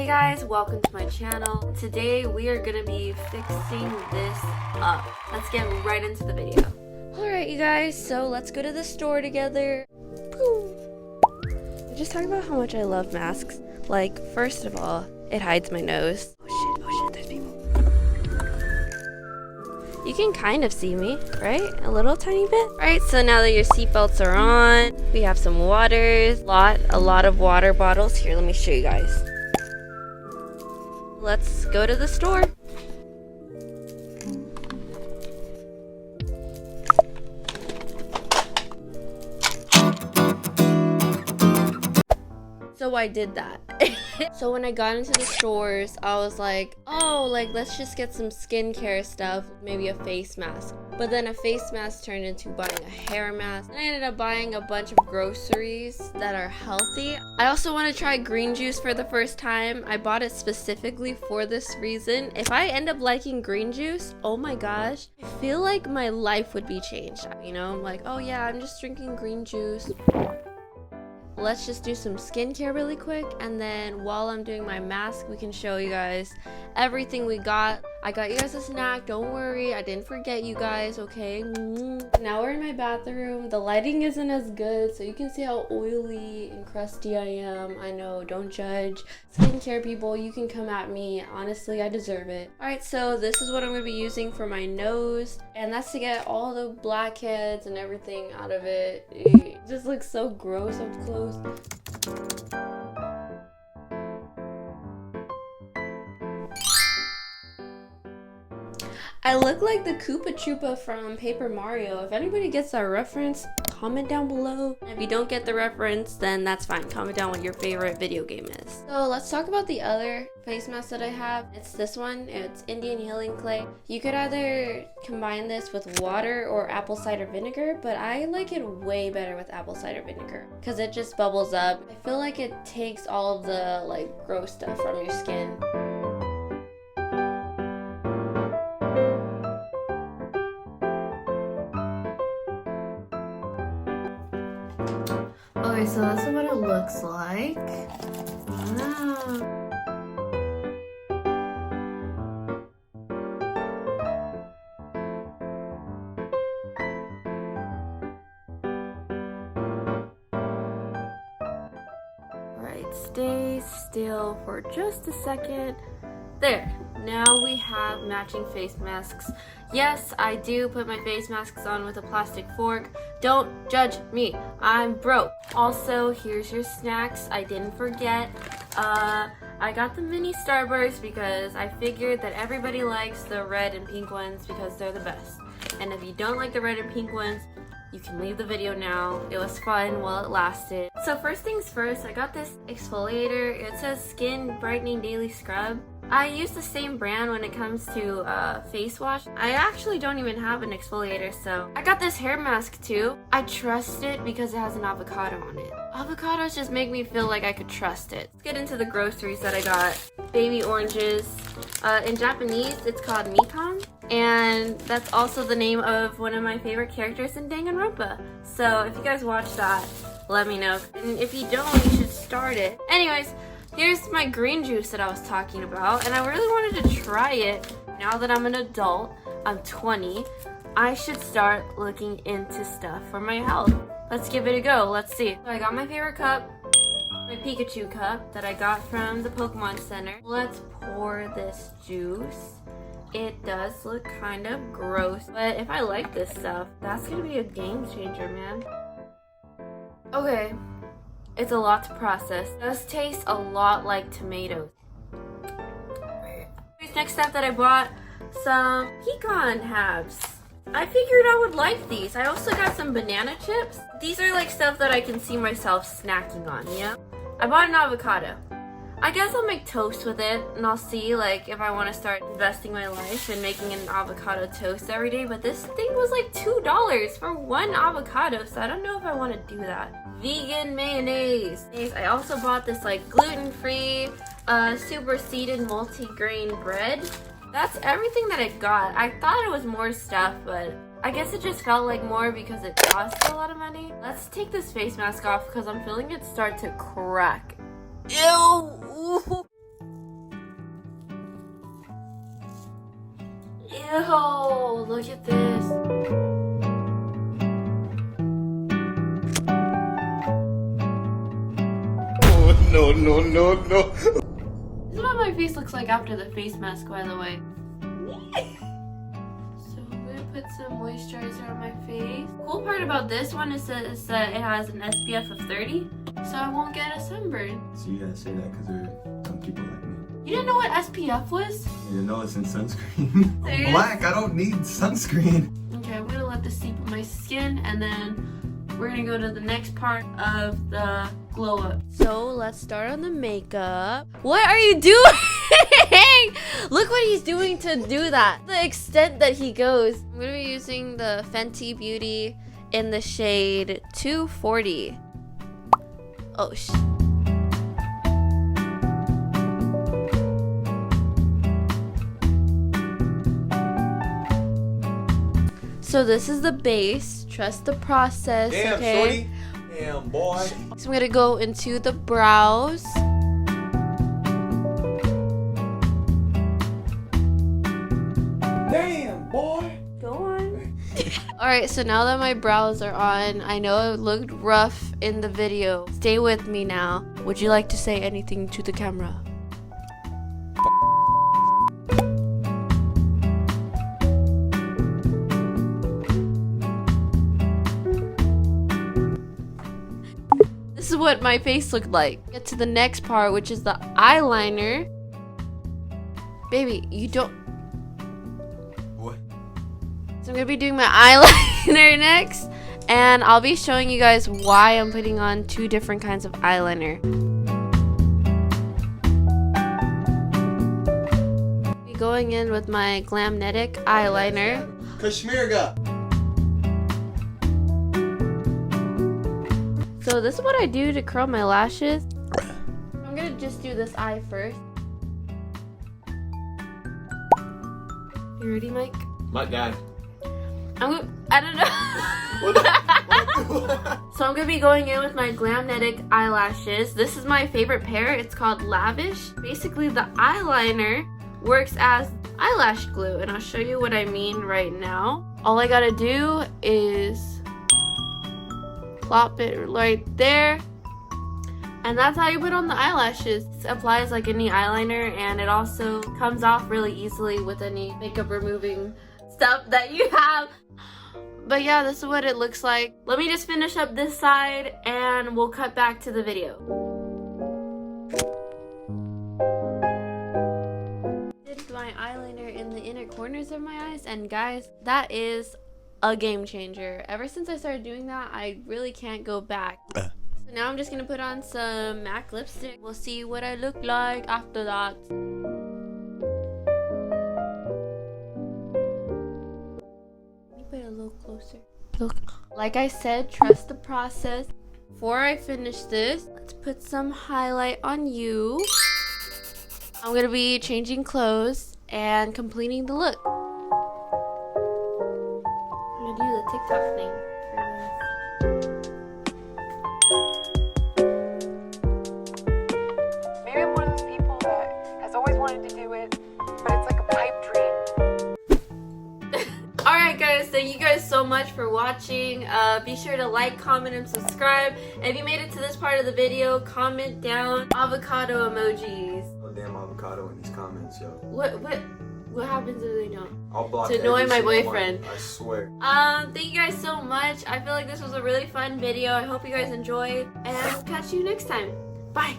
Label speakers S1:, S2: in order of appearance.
S1: Hey guys, welcome to my channel. Today we are gonna be fixing this up. Let's get right into the video. Alright you guys, so let's go to the store together. I'm just talking about how much I love masks. Like, first of all, it hides my nose. Oh shit, there's people. You can kind of see me, right? A little tiny bit. Right, so now that your seatbelts are on, we have some waters, a lot of water bottles. Here, let me show you guys. Let's go to the store. So I did that. So when I got into the stores, I was like, oh, let's just get some skincare stuff, maybe a face mask. But then a face mask turned into buying a hair mask. And I ended up buying a bunch of groceries that are healthy. I also want to try green juice for the first time. I bought it specifically for this reason. If I end up liking green juice, oh my gosh, I feel like my life would be changed. You know, I'm like, oh yeah, I'm just drinking green juice. Let's just do some skincare really quick, and then while I'm doing my mask, we can show you guys everything we got. I got you guys a snack, don't worry, I didn't forget you guys, okay? Now we're in my bathroom. The lighting isn't as good, so you can see how oily and crusty I am. I know, don't judge. Skincare people, you can come at me. Honestly, I deserve it. Alright, so this is what I'm going to be using for my nose, and that's to get all the blackheads and everything out of it. It just looks so gross up close. I look like the Koopa Troopa from Paper Mario. If anybody gets that reference, comment down below. And if you don't get the reference, then that's fine. Comment down what your favorite video game is. So let's talk about the other face mask that I have. It's this one. It's Indian Healing Clay. You could either combine this with water or apple cider vinegar, but I like it way better with apple cider vinegar because it just bubbles up. I feel like it takes all of the gross stuff from your skin. Okay, so this is what it looks like. Wow. Alright, stay still for just a second. There. Now we have matching face masks. Yes, I do put my face masks on with a plastic fork. Don't judge me. I'm broke. Also, here's your snacks. I didn't forget. I got the mini Starburst because I figured that everybody likes the red and pink ones because they're the best. And if you don't like the red and pink ones, you can leave the video now. It was fun while it lasted. So first things first, I got this exfoliator. It says Skin Brightening Daily Scrub. I use the same brand when it comes to face wash. I actually don't even have an exfoliator, so I got this hair mask too. I trust it because it has an avocado on it. Avocados just make me feel like I could trust it. Let's get into the groceries that I got. Baby oranges. In Japanese, it's called mikan, and that's also the name of one of my favorite characters in Danganronpa. So if you guys watch that, let me know. And if you don't, you should start it. Anyways, here's my green juice that I was talking about, and I really wanted to try it. Now that I'm an adult, I'm 20, I should start looking into stuff for my health. Let's give it a go. Let's see. So I got my favorite cup, my Pikachu cup that I got from the Pokemon Center. Let's pour this juice. It does look kind of gross, but if I like this stuff, that's gonna be a game changer, man. Okay. It's a lot to process. It does taste a lot like tomatoes. Next up that I bought some pecan halves. I figured I would like these. I also got some banana chips. These are like stuff that I can see myself snacking on, you know? I bought an avocado. I guess I'll make toast with it, and I'll see if I want to start investing my life in making an avocado toast every day, but this thing was like $2 for one avocado, so I don't know if I want to do that. Vegan mayonnaise. I also bought this gluten-free, super seeded multi-grain bread. That's everything that I got. I thought it was more stuff, but I guess it just felt like more because it cost a lot of money. Let's take this face mask off because I'm feeling it start to crack. Ew! Ew, look at this.
S2: Oh, no.
S1: This is what my face looks like after the face mask, by the way. So I'm gonna put some moisturizer on my face. Cool part about this one is that it has an SPF of 30, so I won't get a sunburn.
S2: So you gotta say that because there are some people like me.
S1: You didn't know what SPF was?
S2: You know it's in sunscreen. I'm
S1: Serious?
S2: black, I don't need sunscreen.
S1: Okay, I'm gonna let this seep on my skin, and then we're gonna go to the next part of the glow up. So let's start on the makeup. What are you doing? Look what he's doing to do that. The extent that he goes. I'm gonna be using the Fenty Beauty in the shade 240. Oh sh. So this is the base. Trust the process.
S2: Damn,
S1: okay?
S2: shorty. Damn, boy.
S1: So I'm gonna go into the brows.
S2: Damn, boy.
S1: Go on. Alright, so now that my brows are on, I know it looked rough in the video. Stay with me now. Would you like to say anything to the camera? This is what my face looked like. Get to the next part, which is the eyeliner. Baby, you don't...
S2: What?
S1: So I'm gonna be doing my eyeliner next, and I'll be showing you guys why I'm putting on 2 different kinds of eyeliner. Be going in with my Glamnetic eyeliner.
S2: Kashmirga.
S1: So this is what I do to curl my lashes. I'm gonna just do this eye first. You ready, Mike?
S2: My guy.
S1: I don't know. So I'm gonna be going in with my Glamnetic eyelashes. This is my favorite pair. It's called Lavish. Basically, the eyeliner works as eyelash glue, and I'll show you what I mean right now. All I gotta do is plop it right there, and that's how you put on the eyelashes. It applies like any eyeliner, and it also comes off really easily with any makeup removing stuff that you have. But yeah, this is what it looks like. Let me just finish up this side and we'll cut back to the video. Did my eyeliner in the inner corners of my eyes, and guys, that is a game changer. Ever since I started doing that, I really can't go back. So now I'm just gonna put on some MAC lipstick. We'll see what I look like after that. Let me put it a little closer. Look. Like I said, trust the process. Before I finish this, let's put some highlight on you. I'm gonna be changing clothes and completing the look. I'm gonna do the TikTok thing.
S3: Maybe I'm one of those people that has always wanted to do it, but it's like a pipe dream.
S1: Alright guys, thank you guys so much for watching. Be sure to like, comment, and subscribe. And if you made it to this part of the video, comment down avocado emojis.
S2: Oh, damn avocado in these comments, yo.
S1: What happens if they don't?
S2: I'll block
S1: To annoy
S2: every
S1: my
S2: single
S1: boyfriend.
S2: one, I swear.
S1: Thank you guys so much. I feel like this was a really fun video. I hope you guys enjoyed, and I'll catch you next time. Bye.